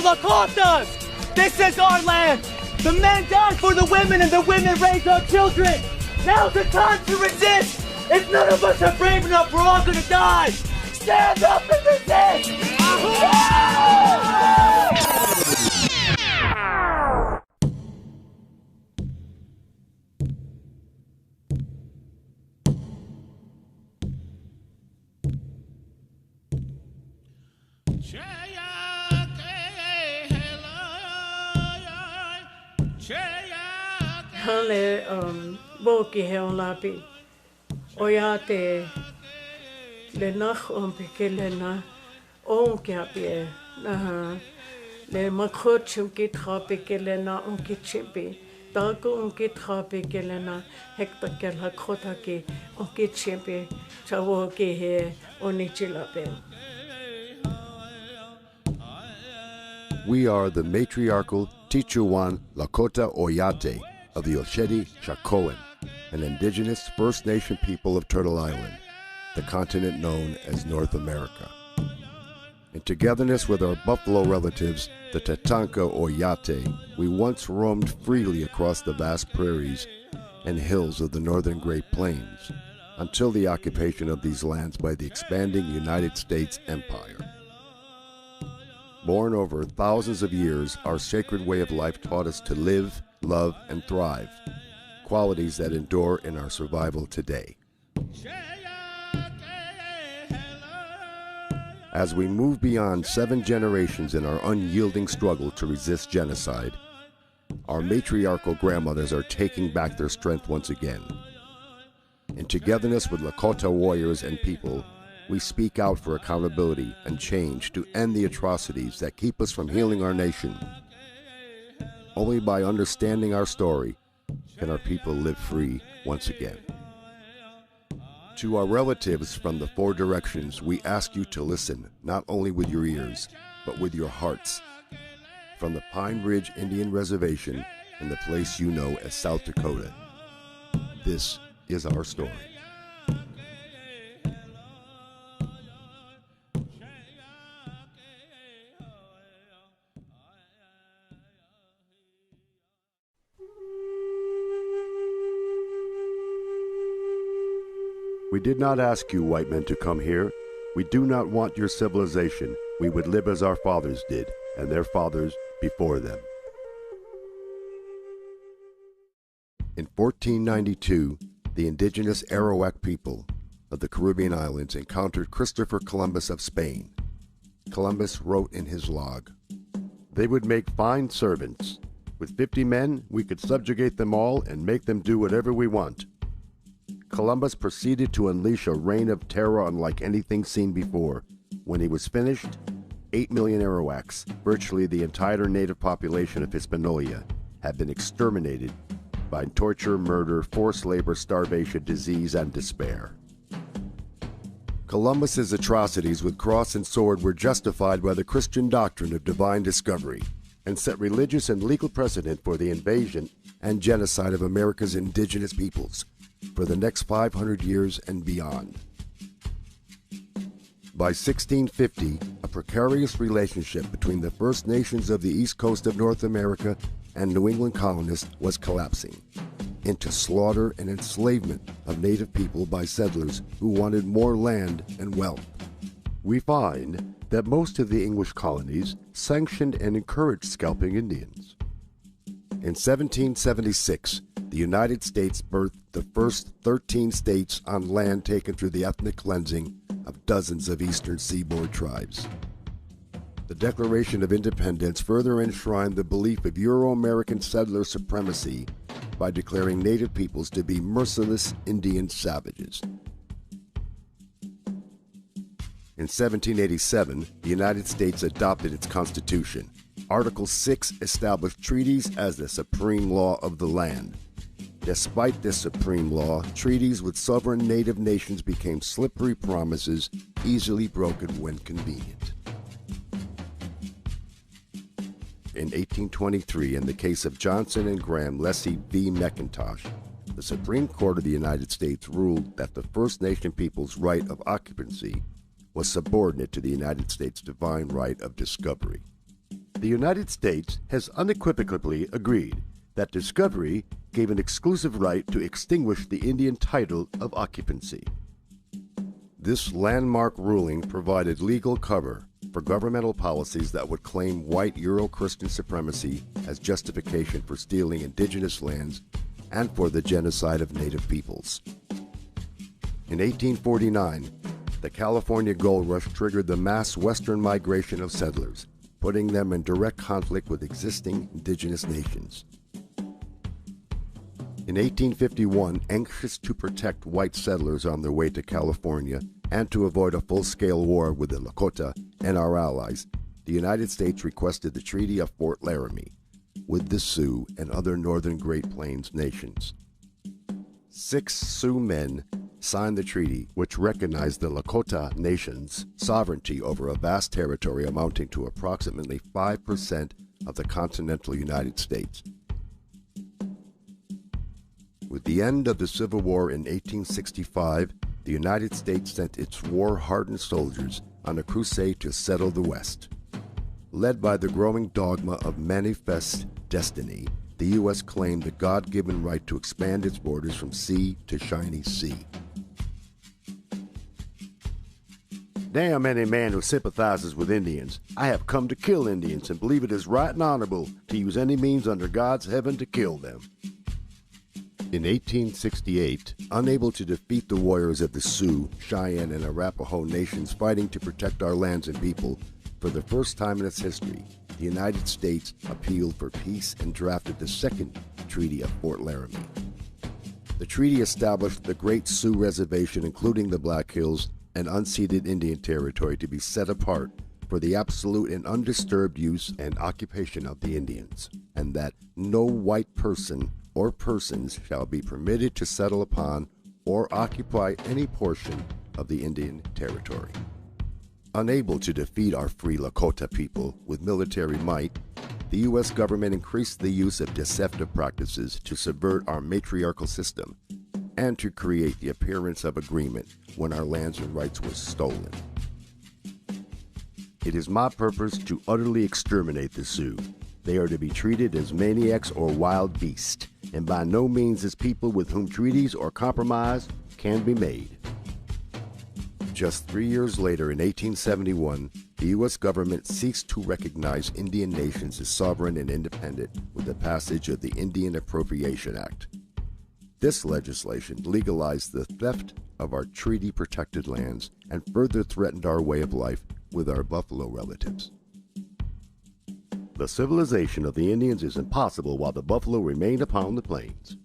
Lakotas! This is our land! The men died for the women and the women raised our children! Now's the time to resist! If none of us are brave enough, we're all gonna die! Stand up and resist! Hale boki he on lapi. Oyate le nach peke le na onke apie na le makhochum ki peke le na onke chipi. Dago onke peke le na hekta ke Lakota ki onke chipi chawo ki he onichilape. We are the matriarchal Tichuan Lakota Oyate of the Oshedi Shakoan, an indigenous First Nation people of Turtle Island, the continent known as North America. In togetherness with our buffalo relatives, the Tatanka Oyate, we once roamed freely across the vast prairies and hills of the northern Great Plains, until the occupation of these lands by the expanding United States Empire. Born over thousands of years, our sacred way of life taught us to live, love, and thrive, qualities that endure in our survival today. As we move beyond 7 generations in our unyielding struggle to resist genocide, our matriarchal grandmothers are taking back their strength once again. In togetherness with Lakota warriors and people, we speak out for accountability and change to end the atrocities that keep us from healing our nation. Only by understanding our story can our people live free once again. To our relatives from the 4 directions, we ask you to listen not only with your ears, but with your hearts. From the Pine Ridge Indian Reservation in the place you know as South Dakota, this is our story. We did not ask you, white men, to come here. We do not want your civilization. We would live as our fathers did, and their fathers before them. In 1492, the indigenous Arawak people of the Caribbean islands encountered Christopher Columbus of Spain. Columbus wrote in his log, "They would make fine servants. With 50 men, we could subjugate them all and make them do whatever we want." Columbus proceeded to unleash a reign of terror unlike anything seen before. When he was finished, 8 million Arawaks, virtually the entire native population of Hispaniola, had been exterminated by torture, murder, forced labor, starvation, disease, and despair. Columbus's atrocities with cross and sword were justified by the Christian doctrine of divine discovery and set religious and legal precedent for the invasion and genocide of America's indigenous peoples for the next 500 years and beyond. By 1650, a precarious relationship between the First Nations of the east coast of North America and New England colonists was collapsing into slaughter and enslavement of native people by settlers who wanted more land and wealth. We find that most of the English colonies sanctioned and encouraged scalping Indians. In 1776, the United States birthed the first 13 states on land taken through the ethnic cleansing of dozens of eastern seaboard tribes. The Declaration of Independence further enshrined the belief of Euro-American settler supremacy by declaring native peoples to be merciless Indian savages. In 1787, the United States adopted its Constitution. Article 6 established treaties as the supreme law of the land. Despite this supreme law, treaties with sovereign native nations became slippery promises, easily broken when convenient. In 1823, in the case of Johnson and Graham Leslie v. McIntosh, the Supreme Court of the United States ruled that the First Nation people's right of occupancy was subordinate to the United States' divine right of discovery. The United States has unequivocally agreed that discovery gave an exclusive right to extinguish the Indian title of occupancy. This landmark ruling provided legal cover for governmental policies that would claim white Euro-Christian supremacy as justification for stealing indigenous lands and for the genocide of native peoples. In 1849, the California Gold Rush triggered the mass western migration of settlers, putting them in direct conflict with existing indigenous nations. In 1851, anxious to protect white settlers on their way to California and to avoid a full-scale war with the Lakota and our allies, the United States requested the Treaty of Fort Laramie with the Sioux and other northern Great Plains nations. 6 Sioux men signed the treaty, which recognized the Lakota Nation's sovereignty over a vast territory amounting to approximately 5% of the continental United States. With the end of the Civil War in 1865, the United States sent its war-hardened soldiers on a crusade to settle the West. Led by the growing dogma of manifest destiny, the U.S. claimed the God-given right to expand its borders from sea to shiny sea. Damn any man who sympathizes with Indians. I have come to kill Indians and believe it is right and honorable to use any means under God's heaven to kill them. In 1868, unable to defeat the warriors of the Sioux, Cheyenne, and Arapaho nations fighting to protect our lands and people, for the first time in its history, the United States appealed for peace and drafted the Second Treaty of Fort Laramie. The treaty established the Great Sioux Reservation, including the Black Hills, and unceded Indian Territory, to be set apart for the absolute and undisturbed use and occupation of the Indians, and that no white person or persons shall be permitted to settle upon or occupy any portion of the Indian Territory. Unable to defeat our free Lakota people with military might, the U.S. government increased the use of deceptive practices to subvert our matriarchal system and to create the appearance of agreement when our lands and rights were stolen. It is my purpose to utterly exterminate the Sioux. They are to be treated as maniacs or wild beasts, and by no means as people with whom treaties or compromise can be made. Just 3 years later, in 1871, the U.S. government ceased to recognize Indian nations as sovereign and independent with the passage of the Indian Appropriation Act. This legislation legalized the theft of our treaty-protected lands and further threatened our way of life with our buffalo relatives. The civilization of the Indians is impossible while the buffalo remain upon the plains.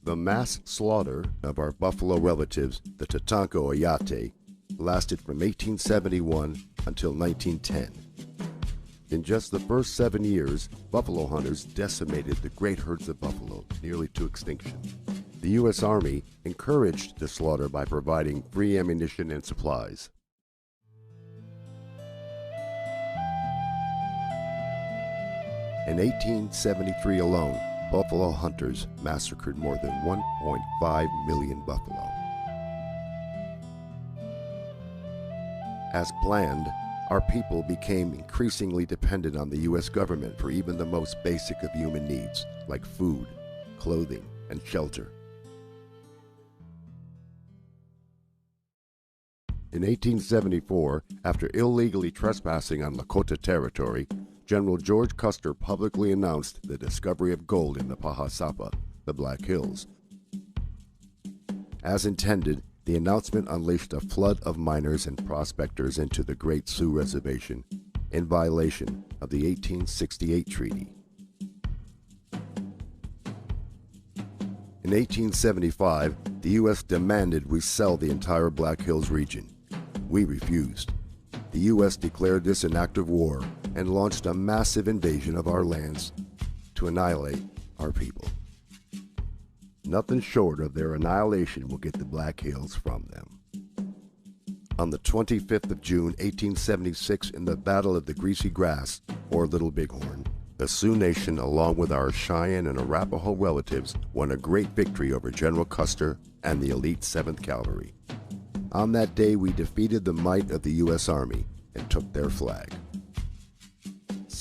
The mass slaughter of our buffalo relatives, the Tatanka Oyate, lasted from 1871 until 1910. In just the first 7 years, buffalo hunters decimated the great herds of buffalo nearly to extinction. The U.S. Army encouraged the slaughter by providing free ammunition and supplies. In 1873 alone, buffalo hunters massacred more than 1.5 million buffalo. As planned, our people became increasingly dependent on the U.S. government for even the most basic of human needs, like food, clothing, and shelter. In 1874, after illegally trespassing on Lakota territory, General George Custer publicly announced the discovery of gold in the Pahasapa, the Black Hills. As intended, the announcement unleashed a flood of miners and prospectors into the Great Sioux Reservation in violation of the 1868 treaty. In 1875, the U.S. demanded we sell the entire Black Hills region. We refused. The U.S. declared this an act of war and launched a massive invasion of our lands to annihilate our people. Nothing short of their annihilation will get the Black Hills from them. On the 25th of June, 1876, in the Battle of the Greasy Grass, or Little Bighorn, the Sioux Nation, along with our Cheyenne and Arapaho relatives, won a great victory over General Custer and the elite 7th Cavalry. On that day, we defeated the might of the U.S. Army and took their flag.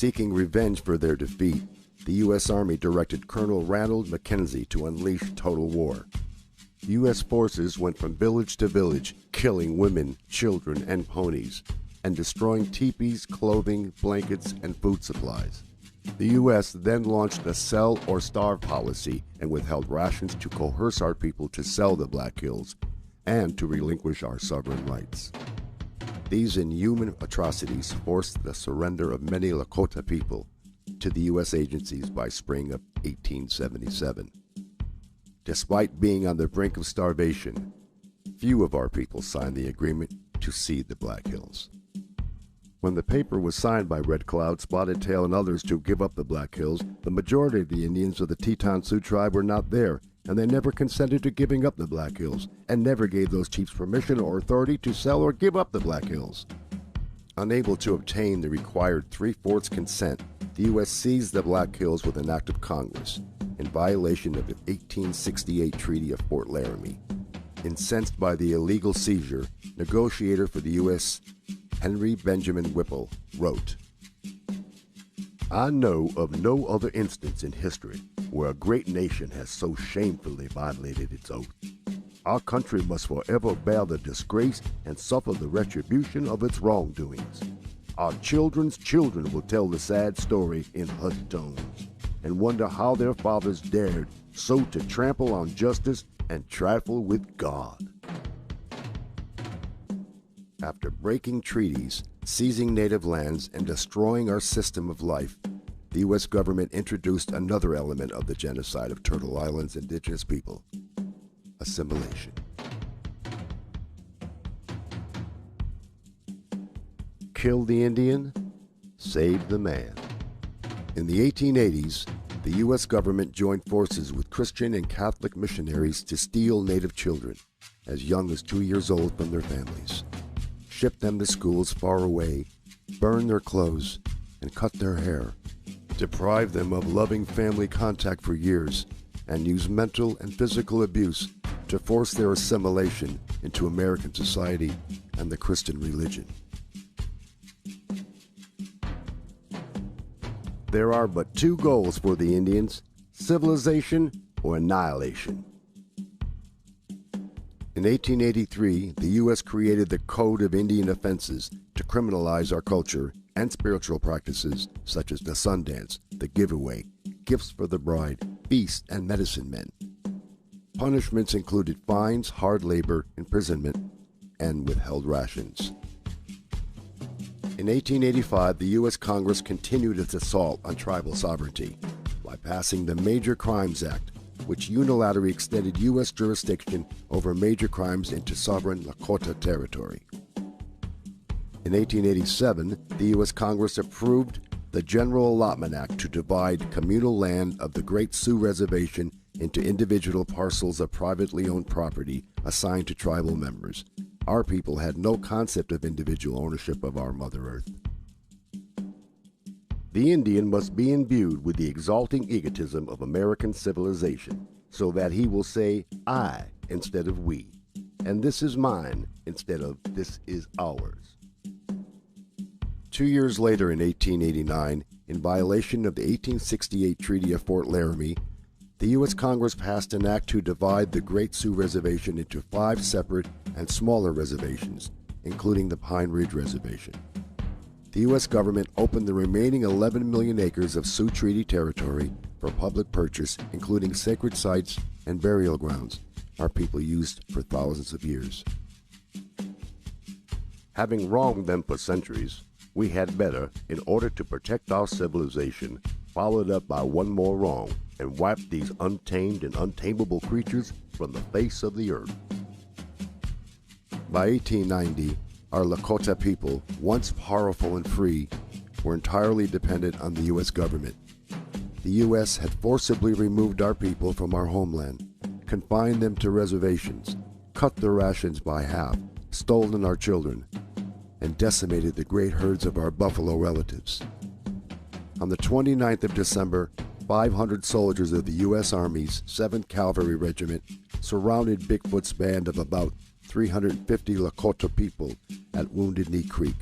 Seeking revenge for their defeat, the U.S. Army directed Colonel Ranald Mackenzie to unleash total war. U.S. forces went from village to village, killing women, children, and ponies, and destroying teepees, clothing, blankets, and food supplies. The U.S. then launched a sell or starve policy and withheld rations to coerce our people to sell the Black Hills and to relinquish our sovereign rights. These inhuman atrocities forced the surrender of many Lakota people to the U.S. agencies by spring of 1877. Despite being on the brink of starvation, few of our people signed the agreement to cede the Black Hills. When the paper was signed by Red Cloud, Spotted Tail, and others to give up the Black Hills, the majority of the Indians of the Teton Sioux tribe were not there, and they never consented to giving up the Black Hills, and never gave those chiefs permission or authority to sell or give up the Black Hills. Unable to obtain the required 3/4 consent, the U.S. seized the Black Hills with an act of Congress, in violation of the 1868 Treaty of Fort Laramie. Incensed by the illegal seizure, negotiator for the U.S. Henry Benjamin Whipple wrote, "I know of no other instance in history where a great nation has so shamefully violated its oath. Our country must forever bear the disgrace and suffer the retribution of its wrongdoings. Our children's children will tell the sad story in hushed tones and wonder how their fathers dared so to trample on justice and trifle with God." After breaking treaties, seizing native lands, and destroying our system of life, the U.S. government introduced another element of the genocide of Turtle Island's indigenous people: assimilation. Kill the Indian, save the man. In the 1880s, the U.S. government joined forces with Christian and Catholic missionaries to steal native children, as young as 2 years old, from their families, ship them to schools far away, burn their clothes, and cut their hair, deprive them of loving family contact for years, and use mental and physical abuse to force their assimilation into American society and the Christian religion. There are but two goals for the Indians: civilization or annihilation. In 1883, the U.S. created the Code of Indian Offenses to criminalize our culture and spiritual practices such as the Sundance, the giveaway, gifts for the bride, feasts, and medicine men. Punishments included fines, hard labor, imprisonment, and withheld rations. In 1885, the U.S. Congress continued its assault on tribal sovereignty by passing the Major Crimes Act, which unilaterally extended U.S. jurisdiction over major crimes into sovereign Lakota territory. In 1887, the U.S. Congress approved the General Allotment Act to divide communal land of the Great Sioux Reservation into individual parcels of privately owned property assigned to tribal members. Our people had no concept of individual ownership of our Mother Earth. The Indian must be imbued with the exalting egotism of American civilization, so that he will say "I" instead of "we," and "this is mine" instead of "this is ours." 2 years later, in 1889, in violation of the 1868 Treaty of Fort Laramie, the U.S. Congress passed an act to divide the Great Sioux Reservation into 5 separate and smaller reservations, including the Pine Ridge Reservation. The U.S. government opened the remaining 11 million acres of Sioux Treaty territory for public purchase, including sacred sites and burial grounds our people used for thousands of years. Having wronged them for centuries, we had better, in order to protect our civilization, follow it up by one more wrong and wipe these untamed and untamable creatures from the face of the earth. By 1890, our Lakota people, once powerful and free, were entirely dependent on the U.S. government. The U.S. had forcibly removed our people from our homeland, confined them to reservations, cut their rations by half, stolen our children, and decimated the great herds of our buffalo relatives. On the 29th of December, 500 soldiers of the U.S. Army's 7th Cavalry Regiment surrounded Bigfoot's band of about 350 Lakota people at Wounded Knee Creek,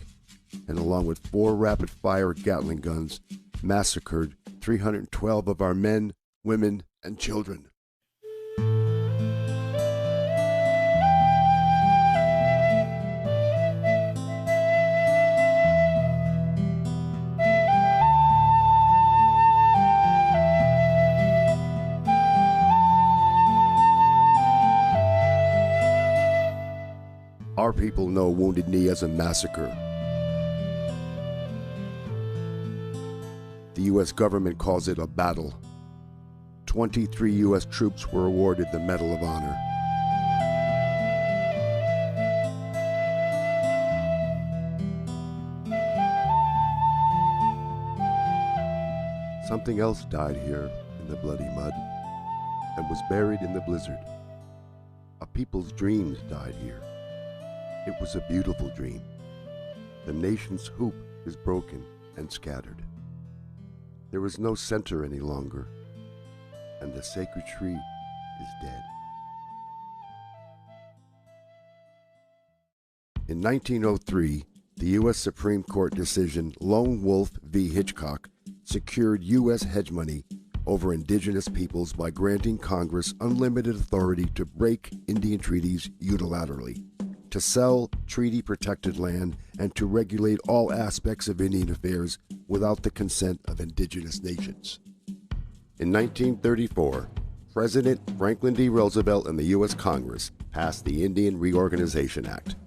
and along with 4 rapid-fire Gatling guns, massacred 312 of our men, women, and children. Our people know Wounded Knee as a massacre. The U.S. government calls it a battle. 23 U.S. troops were awarded the Medal of Honor. Something else died here in the bloody mud and was buried in the blizzard. A people's dreams died here. It was a beautiful dream. The nation's hoop is broken and scattered. There is no center any longer, and the sacred tree is dead. In 1903, the U.S. Supreme Court decision Lone Wolf v. Hitchcock secured U.S. hegemony over indigenous peoples by granting Congress unlimited authority to break Indian treaties unilaterally, to sell treaty-protected land, and to regulate all aspects of Indian affairs without the consent of indigenous nations. In 1934, President Franklin D. Roosevelt and the U.S. Congress passed the Indian Reorganization Act,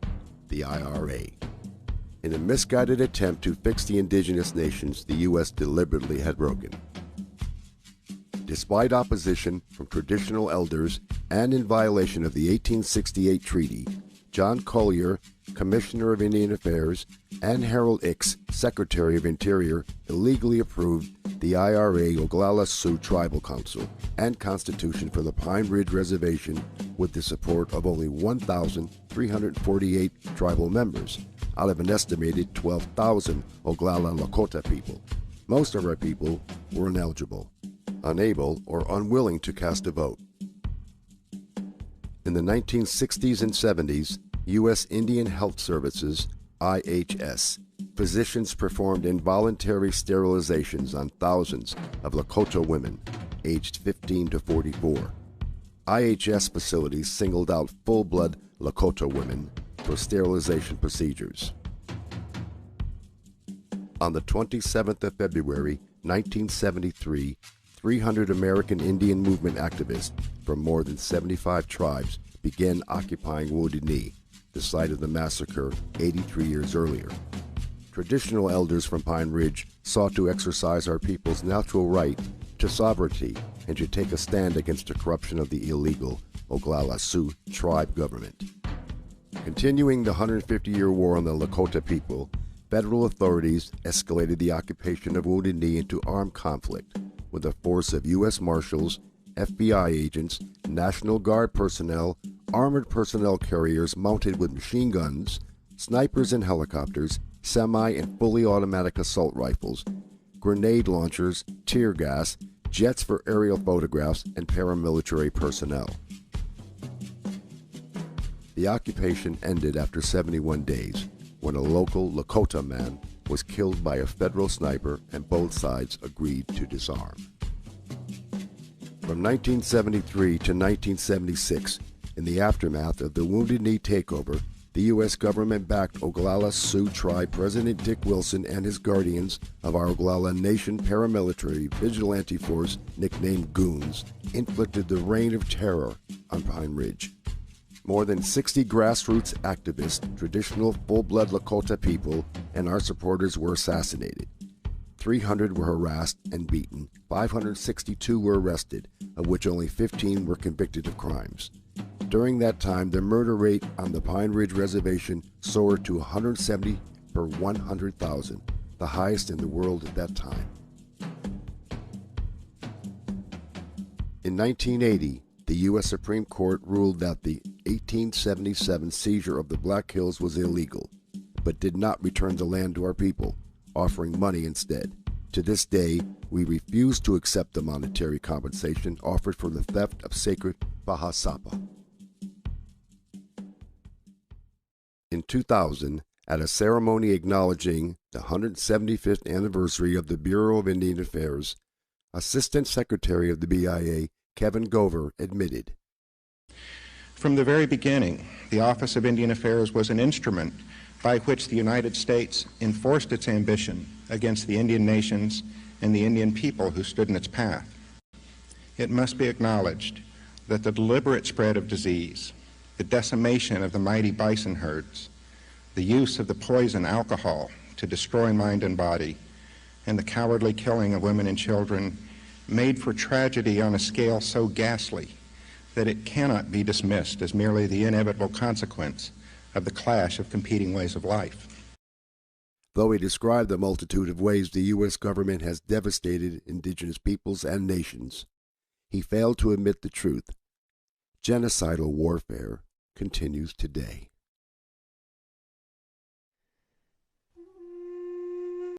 the IRA. In a misguided attempt to fix the indigenous nations the U.S. deliberately had broken. Despite opposition from traditional elders and in violation of the 1868 treaty, John Collier, Commissioner of Indian Affairs, and Harold Ickes, Secretary of Interior, illegally approved the IRA Oglala Sioux Tribal Council and Constitution for the Pine Ridge Reservation with the support of only 1,348 tribal members out of an estimated 12,000 Oglala Lakota people. Most of our people were ineligible, unable, or unwilling to cast a vote. In the 1960s and 70s, U.S. Indian Health Services, IHS, physicians performed involuntary sterilizations on thousands of Lakota women aged 15 to 44. IHS facilities singled out full-blood Lakota women for sterilization procedures. On the 27th of February, 1973, 300 American Indian Movement activists from more than 75 tribes began occupying Wounded Knee, the site of the massacre 83 years earlier. Traditional elders from Pine Ridge sought to exercise our people's natural right to sovereignty and to take a stand against the corruption of the illegal Oglala Sioux tribe government. Continuing the 150-year war on the Lakota people, federal authorities escalated the occupation of Wounded Knee into armed conflict with a force of U.S. Marshals, FBI agents, National Guard personnel, armored personnel carriers mounted with machine guns, snipers and helicopters, semi and fully automatic assault rifles, grenade launchers, tear gas, jets for aerial photographs, and paramilitary personnel. The occupation ended after 71 days when a local Lakota man was killed by a federal sniper and both sides agreed to disarm. From 1973 to 1976, in the aftermath of the Wounded Knee takeover, the U.S. government-backed Oglala Sioux Tribe President Dick Wilson and his guardians of our Oglala Nation paramilitary vigilante force, nicknamed Goons, inflicted the reign of terror on Pine Ridge. More than 60 grassroots activists, traditional full-blood Lakota people, and our supporters were assassinated. 300 were harassed and beaten, 562 were arrested, of which only 15 were convicted of crimes. During that time, the murder rate on the Pine Ridge Reservation soared to 170 per 100,000, the highest in the world at that time. In 1980, the U.S. Supreme Court ruled that the 1877 seizure of the Black Hills was illegal, but did not return the land to our people, offering money instead. To this day, we refuse to accept the monetary compensation offered for the theft of sacred Bahasapa. In 2000, At a ceremony acknowledging the 175th anniversary of the Bureau of Indian Affairs, Assistant Secretary of the BIA, Kevin Gover, admitted, "From the very beginning, the Office of Indian Affairs was an instrument by which the United States enforced its ambition against the Indian nations and the Indian people who stood in its path. It must be acknowledged that the deliberate spread of disease, the decimation of the mighty bison herds, the use of the poison alcohol to destroy mind and body, and the cowardly killing of women and children made for tragedy on a scale so ghastly that it cannot be dismissed as merely the inevitable consequence of the clash of competing ways of life." Though he described the multitude of ways the U.S. government has devastated indigenous peoples and nations, he failed to admit the truth. Genocidal warfare continues today.